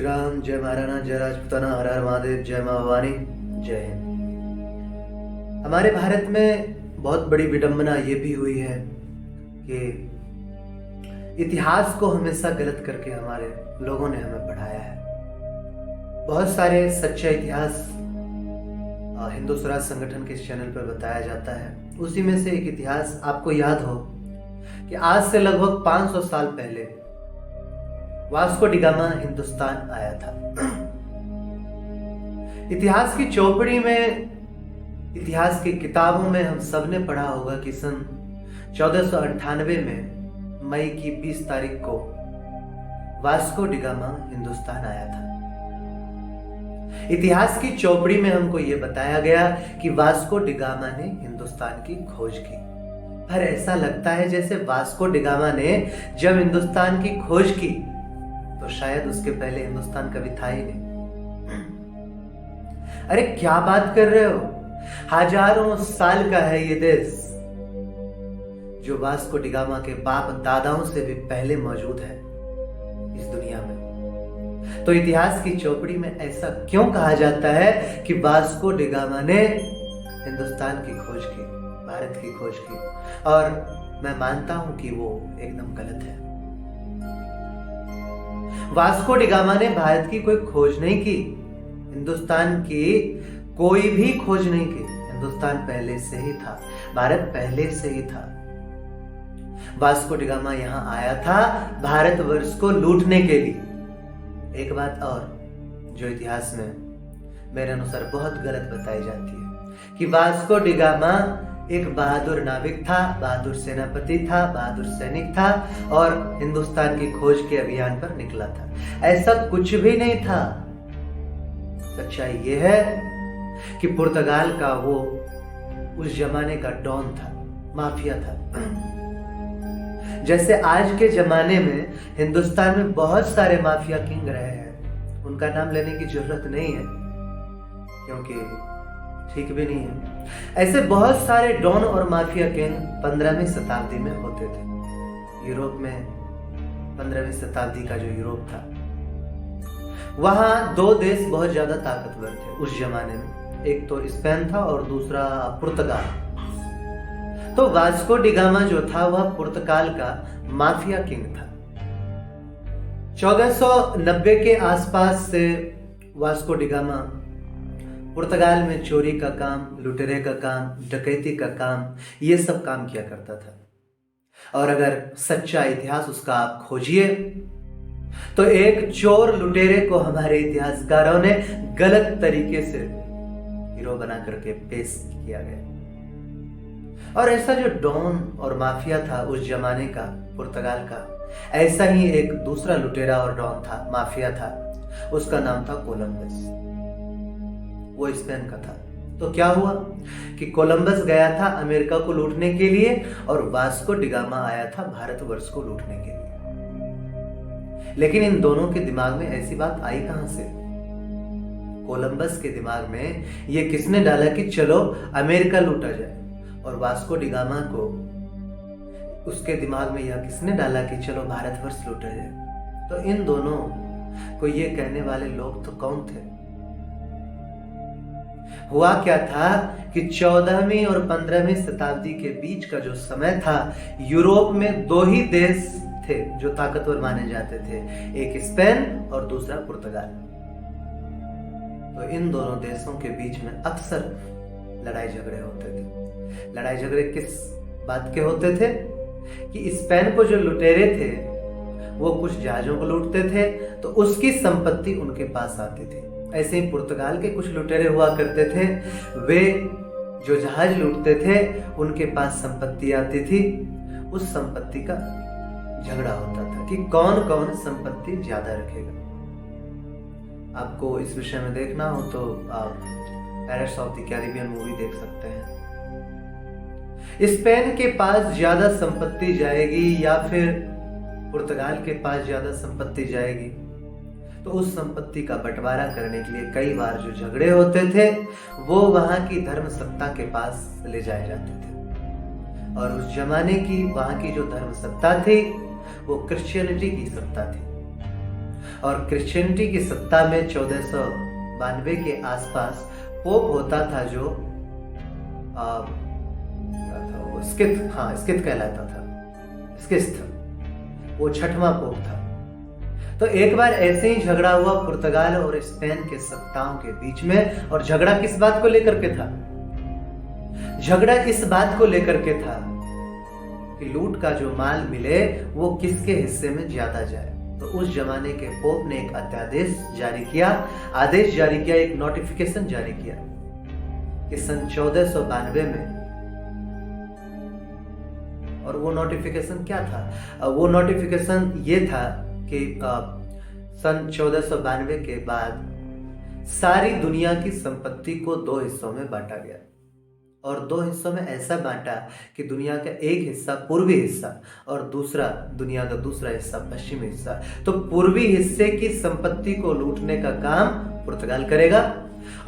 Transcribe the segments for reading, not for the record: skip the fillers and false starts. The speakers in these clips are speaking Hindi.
श्री राम, जय महाराणा, जय राजपूताना, हर हर महादेव, जय मां भवानी, जय हिंद। हमारे भारत में बहुत बड़ी विडंबना ये भी हुई है कि इतिहास को हमेशा गलत करके हमारे लोगों ने हमें पढ़ाया है। बहुत सारे सच्चा इतिहास हिंदू स्वराज संगठन के चैनल पर बताया जाता है। उसी में से एक इतिहास आपको याद हो कि आज से लगभग 500 साल पहले वास्को डी गामा हिंदुस्तान आया था। इतिहास की चौपड़ी में, इतिहास की किताबों में हम सब ने पढ़ा होगा कि सन 1498 में मई की 20 तारीख को वास्को डी गामा हिंदुस्तान आया था। इतिहास की चौपड़ी में हमको यह बताया गया कि वास्को डी गामा ने हिंदुस्तान की खोज की। पर ऐसा लगता है जैसे वास्को डी गामा ने जब हिंदुस्तान की खोज की तो शायद उसके पहले हिंदुस्तान कभी था ही नहीं। अरे क्या बात कर रहे हो, हजारों साल का है ये देश जो वास्को डी गामा के बाप दादाओं से भी पहले मौजूद है इस दुनिया में। तो इतिहास की चौपड़ी में ऐसा क्यों कहा जाता है कि वास्को डी गामा ने हिंदुस्तान की खोज की, भारत की खोज की? और मैं मानता हूं कि वो एकदम गलत है। वास्को डी गामा ने भारत की कोई खोज नहीं की, हिंदुस्तान की कोई भी खोज नहीं की। हिंदुस्तान पहले से ही था, भारत पहले से ही था। वास्को डी गामा यहां आया था भारतवर्ष को लूटने के लिए। एक बात और जो इतिहास में मेरे अनुसार बहुत गलत बताई जाती है कि वास्को डी गामा एक बहादुर नाविक था, बहादुर सेनापति था, बहादुर सैनिक था और हिंदुस्तान की खोज के अभियान पर निकला था। ऐसा कुछ भी नहीं था। सच्चाई यह है कि पुर्तगाल का वो उस जमाने का डॉन था, माफिया था। जैसे आज के जमाने में हिंदुस्तान में बहुत सारे माफिया किंग रहे हैं, उनका नाम लेने की जरूरत नहीं है क्योंकि ठीक भी नहीं है। ऐसे बहुत सारे डॉन और माफिया किंग 15वीं शताब्दी में होते थे। यूरोप में 15वीं शताब्दी का जो यूरोप था, वहां दो देश बहुत ज्यादा ताकतवर थे उस जमाने में। एक तो स्पेन था और दूसरा पुर्तगाल। तो वास्को डी गामा जो था वह पुर्तगाल का माफिया किंग था। 1490 के आसपास से वास्को डी गामा पुर्तगाल में चोरी का काम, लुटेरे का काम, डकैती का काम, ये सब काम किया करता था। और अगर सच्चा इतिहास उसका आप खोजिए तो एक चोर लुटेरे को हमारे इतिहासकारों ने गलत तरीके से हीरो बना करके पेश किया गया। और ऐसा जो डॉन और माफिया था उस जमाने का पुर्तगाल का, ऐसा ही एक दूसरा लुटेरा और डॉन था, माफिया था, उसका नाम था कोलंबस। वो स्पेन का था। तो क्या हुआ कि कोलंबस गया था अमेरिका को लूटने के लिए और वास्को डी गामा आया था भारतवर्ष को लूटने के लिए। लेकिन इन दोनों के दिमाग में ऐसी बात आई कहां से? कोलंबस के दिमाग में ये किसने डाला कि चलो अमेरिका लूटा जाए, और वास्को डी गामा को उसके दिमाग में यह किसने डाला कि चलो भारतवर्ष लूटा जाए? तो इन दोनों को ये कहने वाले लोग तो कौन थे? हुआ क्या था कि 14वीं और 15वीं शताब्दी के बीच का जो समय था, यूरोप में दो ही देश थे जो ताकतवर माने जाते थे, एक स्पेन और दूसरा पुर्तगाल। तो इन दोनों देशों के बीच में अक्सर लड़ाई झगड़े होते थे। लड़ाई झगड़े किस बात के होते थे कि स्पेन को जो लुटेरे थे वो कुछ जहाजों को लूटते थे तो उसकी संपत्ति उनके पास आती थी। ऐसे ही पुर्तगाल के कुछ लुटेरे हुआ करते थे, वे जो जहाज लूटते थे उनके पास संपत्ति आती थी। उस संपत्ति का झगड़ा होता था कि कौन कौन संपत्ति ज्यादा रखेगा। आपको इस विषय में देखना हो तो आप pirates of the Caribbean movie देख सकते हैं। स्पेन के पास ज्यादा संपत्ति जाएगी या फिर पुर्तगाल के पास ज्यादा संपत्ति जाएगी, तो उस संपत्ति का बंटवारा करने के लिए कई बार जो झगड़े होते थे वो वहां की धर्म सत्ता के पास ले जाए जाते थे। और उस जमाने की वहां की जो धर्म सत्ता थी वो क्रिश्चियनिटी की सत्ता थी। और क्रिश्चियनिटी की सत्ता में 1492 के आसपास पोप होता था जो क्या था वो, स्किथ कहलाता था, स्किथ, वो 6वां पोप था। तो एक बार ऐसे ही झगड़ा हुआ पुर्तगाल और स्पेन के सत्ताओं के बीच में, और झगड़ा किस बात को लेकर के था? झगड़ा इस बात को लेकर के था कि लूट का जो माल मिले वो किसके हिस्से में ज्यादा जाए। तो उस जमाने के पोप ने एक आदेश जारी किया, एक नोटिफिकेशन जारी किया कि सन 1492 में, और वो नोटिफिकेशन क्या था? वो नोटिफिकेशन ये था कि सन 1492 के बाद सारी दुनिया की संपत्ति को 2 हिस्सों में बांटा गया, और 2 हिस्सों में ऐसा बांटा कि दुनिया का एक हिस्सा पूर्वी हिस्सा और दुनिया का दूसरा हिस्सा पश्चिमी हिस्सा। तो पूर्वी हिस्से की संपत्ति को लूटने का काम पुर्तगाल करेगा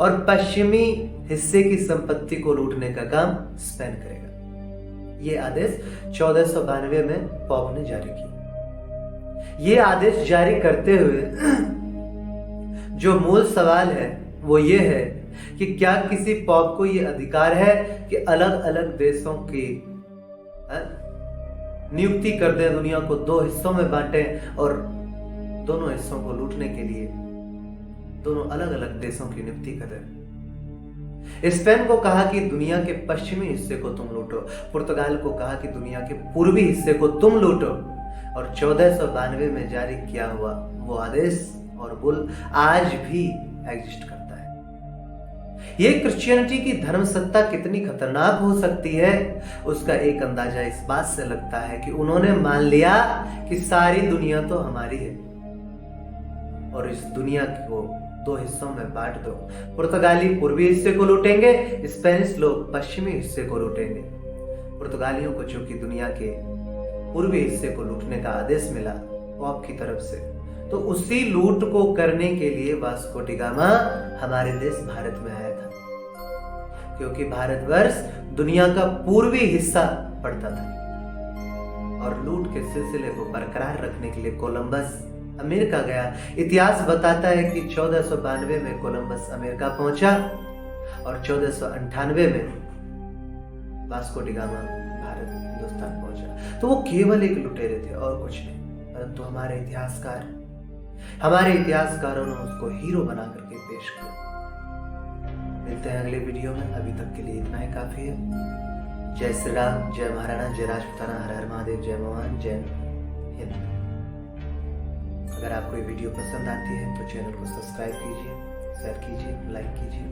और पश्चिमी हिस्से की संपत्ति को लूटने का काम स्पेन करेगा। ये आदेश 1492 में पोप ने जारी किया। ये आदेश जारी करते हुए जो मूल सवाल है वो ये है कि क्या किसी पोप को ये अधिकार है कि अलग अलग देशों की नियुक्ति कर दे, दुनिया को 2 हिस्सों में बांटे और दोनों हिस्सों को लूटने के लिए दोनों अलग अलग देशों की नियुक्ति कर दे? स्पेन को कहा कि दुनिया के पश्चिमी हिस्से को तुम लूटो, पुर्तगाल को कहा कि दुनिया के पूर्वी हिस्से को तुम लूटो, और 1492 में जारी किया हुआ वो आदेश और बुल आज भी एग्जिस्ट करता है। ये क्रिश्चियनिटी की धर्म सत्ता कितनी खतरनाक हो सकती है उसका एक अंदाजा इस बात से लगता है कि उन्होंने मान लिया कि सारी दुनिया तो हमारी है और इस दुनिया को 2 हिस्सों में बांट दो। पुर्तगाली पूर्वी हिस्से को लूटेंगे, स्पेनिश लोग पश्चिमी हिस्से को लूटेंगे। पुर्तगालियों को चूंकि दुनिया के पूर्वी हिस्से को लूटने का आदेश मिला पोप की तरफ से, तो उसी लूट को करने के लिए वास्को डी गामा हमारे देश भारत में आया था, क्योंकि भारतवर्ष दुनिया का पूर्वी हिस्सा पड़ता था और लूट के सिलसिले को बरकरार रखने के लिए कोलंबस अमेरिका गया। इतिहास बताता है कि 1492 में कोलंबस अमेरिका पहुंचा और 1498 में Vasco D gamma Bharat Hindustan पहुंचा। तो वो केवल एक लुटेरे थे और कुछ नहीं, परंतु हमारे इतिहासकारों ने उसको हीरो बना करके पेश किया। मिलते हैं अगले वीडियो में, अभी तक के लिए इतना ही काफी है। जय श्री राम, जय महाराणा, जय राजपूताना, हर हर महादेव, जय मोहन, जय हिंद। अगर आपको ये वीडियो पसंद आती है तो चैनल को सब्सक्राइब कीजिए, शेयर कीजिए, लाइक कीजिए।